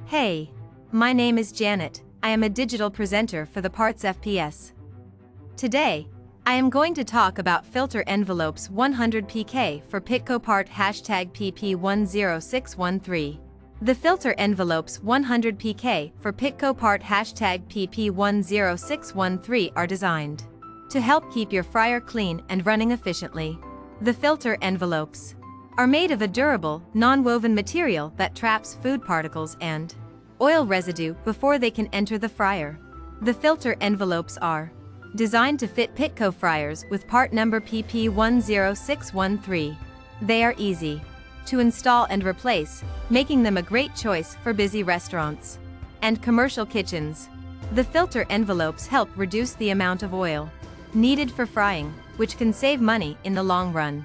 Hey, my name is Janet. I am a digital presenter for the PartsFPS. Today, I am going to talk about filter envelopes 100 pk for Pitco Part PP10613. The filter envelopes 100 pk for Pitco Part PP10613 are designed to help keep your fryer clean and running efficiently. The filter envelopes are made of a durable, non-woven material that traps food particles and oil residue before they can enter the fryer. The filter envelopes are designed to fit Pitco fryers with part number PP10613. They are easy to install and replace, making them a great choice for busy restaurants and commercial kitchens. The filter envelopes help reduce the amount of oil needed for frying, which can save money in the long run.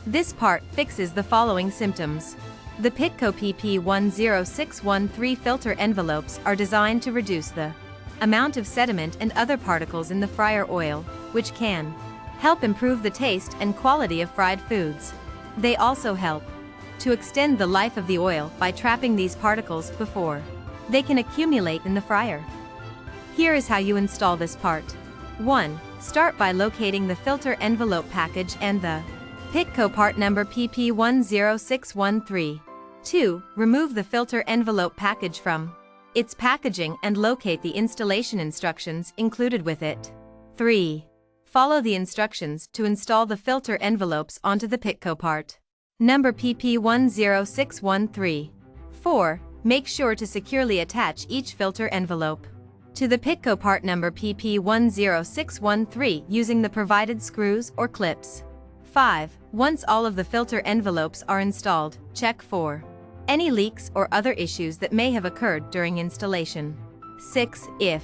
This part fixes the following symptoms. The Pitco PP10613 filter envelopes are designed to reduce the amount of sediment and other particles in the fryer oil, which can help improve the taste and quality of fried foods. They also help to extend the life of the oil by trapping these particles before they can accumulate in the fryer. Here is how you install this part. 1. Start by locating the filter envelope package and the Pitco part number PP10613. 2. Remove the filter envelope package from its packaging and locate the installation instructions included with it. 3. Follow the instructions to install the filter envelopes onto the Pitco part number PP10613. 4. Make sure to securely attach each filter envelope to the Pitco part number PP10613 using the provided screws or clips. 5. Once all of the filter envelopes are installed, check for any leaks or other issues that may have occurred during installation. 6. If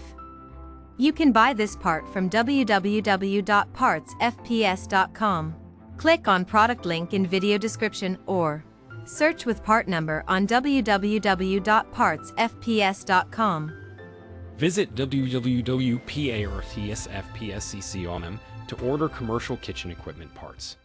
you can buy this part from www.partsfps.com. Click on product link in video description or search with part number on www.partsfps.com. Visit www.partsfps.com to order commercial kitchen equipment parts.